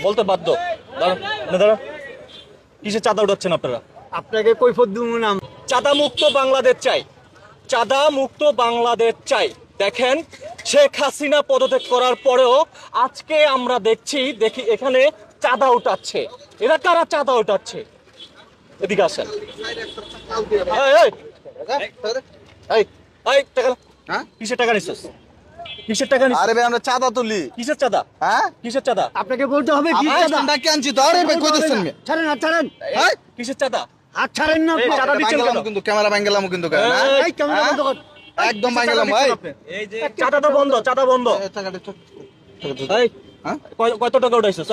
বলতে বাধ্য। দাঁড়ান, কিসে চাঁদা উঠাচ্ছেন আপনারা? আপনাকে কৈফিয়ত দিব না। চাঁদা মুক্ত বাংলাদেশ চাই, চাঁদা মুক্ত বাংলাদেশ চাই। দেখেন, শেখ হাসিনা পদত্যাগ করার পরেও আজকে আমরা দেখি এখানে চাঁদা উঠাচ্ছে। এরা কারা চাঁদা উঠাচ্ছে? এদিকে আসেন। কিসের টাকা নিচ্ছিস? কিসের টাকা নিচ্ছিস? আরে ভাই আমরা চাঁদা তুলি। কিসের চাঁদা? হ্যাঁ কিসের চাঁদা? আপনাকে বলতে হবে কি চাঁদা? ডাকে আনছি তো। আরে ভাই কই দিচ্ছেন? ছাড়েন, হাত ছাড়েন। কিসের চাঁদা? হাত ছাড়েন না। চাঁদা দিচ্ছেন কেন? কিন্তু ক্যামেরা ভাঙলাম কিন্তু এই ক্যামেরা বন্ধ কর। একদম ভাঙলাম ভাই। এই যে চাঁদা তো বন্ধ, চাঁদা বন্ধ। এই কত টাকা উঠাইছিস?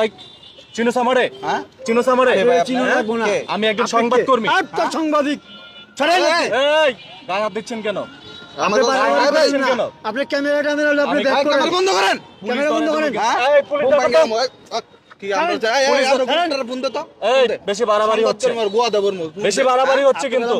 চিনোস আমারে? হ্যাঁ চিনোস আমারে? চিনো লাগবো না। আমি একজন সংবাদ কর্মী। আপনি সাংবাদিক। ছাড়েন। এই গায়ে হাত দিচ্ছেন কেন? আপনি আপনি ক্যামেরাটা মেরে আপনি ব্যাক করেন। ক্যামেরা বন্ধ করেন। ক্যামেরা বন্ধ করেন। এই পুলিশ কি আমরা যাই আমরা বন্ধ তো। এই বেশি বাড়াবাড়ি হচ্ছে। বেশি বাড়াবাড়ি হচ্ছে কিন্তু।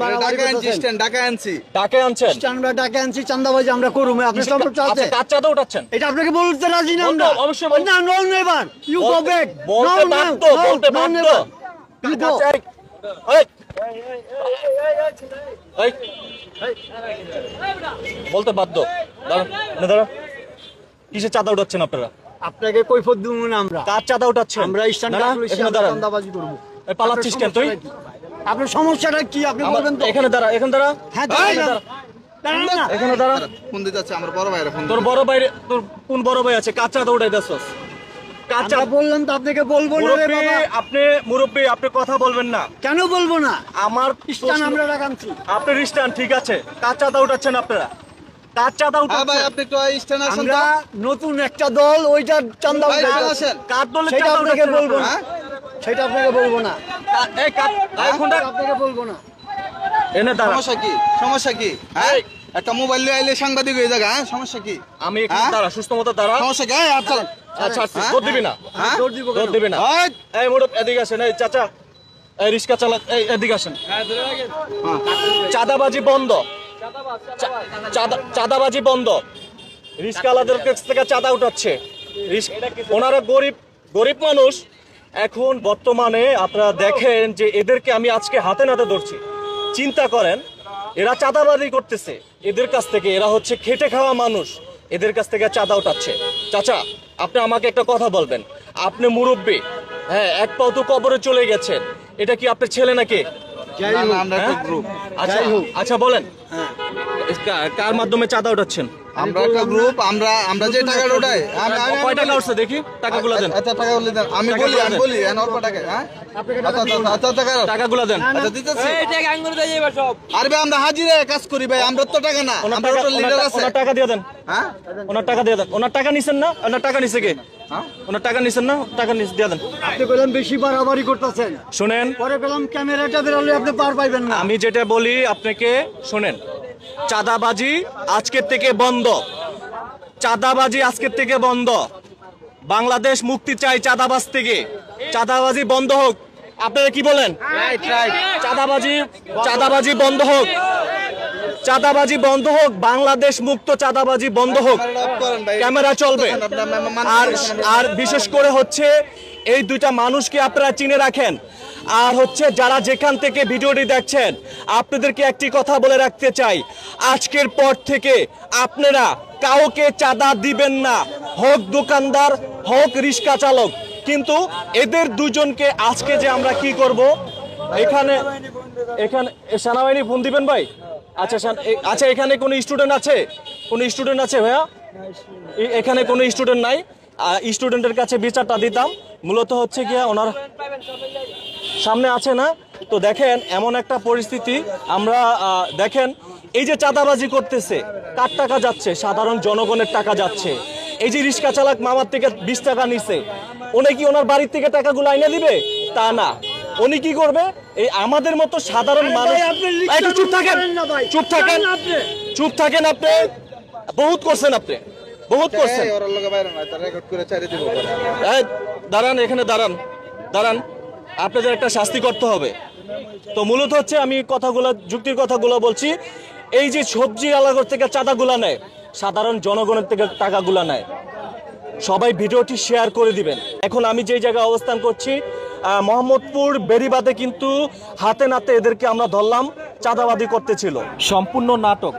ঢাকা আনছি। টাকা আনছেন? আমরা টাকা আনছি, চাঁদাবাজি আমরা করব। আপনি সব চাচ্ছে। কার চাঁদা উঠাচ্ছেন? এটা আপনাকে বলতে রাজি না আমরা। অবশ্যই না, no never. You go back. বলতে বাধ্য, বলতে বাধ্য। এই বলতে বাধ্য। দাঁড়ান, কিসে চাঁদা উঠাচ্ছেন আপনারা? আপনাকে কৈফিয়ত দিব না আমরা। কার চাঁদা উঠাচ্ছেন? আমরা চাঁদাবাজি করব। পালাচ্ছিস কেন তুই? আপনার সমস্যাটা কি আপনি বলবেন তো? এখানে দাঁড়া, এখানে দাঁড়া। হ্যাঁ দাঁড়ান না। এখানে দাঁড়া। ফোন দিতে যাচ্ছে আমার বড় ভাইয়ের ফোন। তোর বড় ভাই, তোর কোন বড় ভাই আছে? কার চাঁদা উঠাইতেছস? কার চাঁদা বললাম তো আপনাকে বলবো না রে বাবা। আপনি মুরব্বি, আপনি কথা বলবেন না। কেন বলবো না? আমার স্টান আমরা রাখাচ্ছি। আপনি রিস্টান ঠিক আছে। কার চাঁদা উঠাচ্ছেন আপনারা? কার চাঁদা উঠাচ্ছেন? ভাই আপনি একটু স্ট্যান্ড আসেন তো। আমরা নতুন একটা দল, ওইটা চাঁদা উঠাচ্ছি। কার দলের সেটা চাঁদা আপনাকে উঠাচ্ছেন বলবো না। সেটা আপনাকে বলবো না। এই কার ফোনটা আপনাকে বলবো না। এনে দাঁড়া। সমস্যা কি? সমস্যা কি? হ্যাঁ একটা মোবাইল নিয়ে আইলে সাংবাদিক হয়ে যাবে। হ্যাঁ সমস্যা কি? আমি এখানে দাঁড়া, সুস্থ মতো দাঁড়া। সমস্যা কি? এই আচ্ছা আচ্ছা দৌড় দিবি না? দৌড় দিব কেন? দৌড় দিবি না। এই মুরব্বি এদিকে আসেন। এই চাচা, এই রিক্সা চালা, এই এদিকে আসেন। চাঁদাবাজি বন্ধ, চাঁদাবাজি বন্ধ। রিক্সাওয়ালাদের কাছ থেকে চাঁদা উঠাচ্ছে। ওনারা গরিব মানুষ। এখন বর্তমানে আপনারা দেখেন যে এদেরকে আমি আজকে হাতে নাতে ধরছি। চিন্তা করেন, এরা চাঁদাবাজি করতেছে এদের কাছ থেকে। এরা হচ্ছে খেটে খাওয়া মানুষ, এদের কাছ থেকে চাঁদা উঠাচ্ছে। চাচা, আপনি আমাকে একটা কথা বলবেন। আপনি মুরব্বি, হ্যাঁ, এক পাও তো কবরে চলে গেছেন। এটা কি আপনার ছেলে নাকি? আচ্ছা বলেন, কার মাধ্যমে চাঁদা উঠাচ্ছেন? আমরা একটা গ্রুপ। আমরা যে টাকাটা উঠাই, কয় টাকা উঠছে দেখি? টাকাগুলো দেন। আচ্ছা টাকাগুলো দেন। আমি বলি অল্প টাকা। হ্যাঁ আচ্ছা টাকাগুলো দেন। আচ্ছা দিতেছি। আরে ভাই আমরা হাজিরা কাজ করি ভাই, আমরা তো টাকা না। আমরা তো লিডার আছে। ওনার টাকা দিয়ে দেন। হ্যাঁ ওনার টাকা দিয়ে দেন। ওনার টাকা নিছেন না? ওনার টাকা নিছে কে? ওনার টাকা নিছেন না? টাকা দিয়ে দেন। আপনি বললেন বেশি বাড়াবাড়ি করতেছেন। শুনেন, পরে বললাম ক্যামেরাটা বেরোলে আপনি পার পাইবেন না। আমি যেটা বলি আপনাকে শুনেন। চাঁদাবাজি আজকের থেকে বন্ধ। চাঁদাবাজি আজকের থেকে বন্ধ। বাংলাদেশ মুক্তি চাই চাঁদাবাজ থেকে। চাঁদাবাজি বন্ধ হোক। আপনারা কি বলেন? চাঁদাবাজি বন্ধ হোক। চাঁদাবাজি বন্ধ হোক। বাংলাদেশ মুক্ত, চাঁদাবাজি বন্ধ হোক। ক্যামেরা চলবে। আর বিশেষ করে হচ্ছে এই দুইটা মানুষকে আপনারা চিনে রাখেন। আর হচ্ছে যারা যেখান থেকে ভিডিওটি দেখছেন, আপনাদেরকে একটি কথা বলে রাখতে চাই, আজকের পর থেকে আপনারা কাউকে চাঁদা দিবেন না, হোক দোকানদার হোক রিক্সা চালক। কিন্তু এদের দুজনকে আজকে যে আমরা কি করব, এখানে সেনাবাহিনী ফোন দিবেন ভাই। আচ্ছা এখানে কোনো স্টুডেন্ট আছে? কোনো স্টুডেন্ট আছে ভাইয়া? এখানে কোনো স্টুডেন্ট নাই। স্টুডেন্টের কাছে বিচারটা দিতাম। মূলত হচ্ছে গিয়ে ওনার সামনে আছে না তো। দেখেন এমন একটা পরিস্থিতি। আমরা দেখেন এই যে চাঁদাবাজি করতেছে, কার টাকা যাচ্ছে? সাধারণ জনগণের টাকা যাচ্ছে। এই যে রিক্সা চালক মামার থেকে 20 টাকা নিছে, উনি কি ওনার বাড়ির থেকে টাকাগুলো আইনা দিবে? তা না। উনি কি করবে? এই আমাদের মতো সাধারণ মানুষ। একটু চুপ থাকেন, চুপ থাকেন, চুপ থাকেন। আপনি বহুত করছেন, আপনি বহুত করছেন। দাঁড়ান, এখানে দাঁড়ান, দাঁড়ান। আপনাদের একটা শাস্তি করতে হবে। তো মূলত হচ্ছে আমি কথাগুলো, যুক্তির কথাগুলো বলছি। এই যে সবজি এলাকা থেকে চাঁদাগুলো নেয়, সাধারণ জনগণের থেকে টাকাগুলো নেয়। সবাই ভিডিওটি শেয়ার করে দিবেন। এখন আমি যে জায়গায় অবস্থান করছি মোহাম্মদপুর বেড়িবাঁধে, কিন্তু হাতে নাতে এদেরকে আমরা ধরলাম চাঁদাবাজি করতেছিল। সম্পূর্ণ নাটক।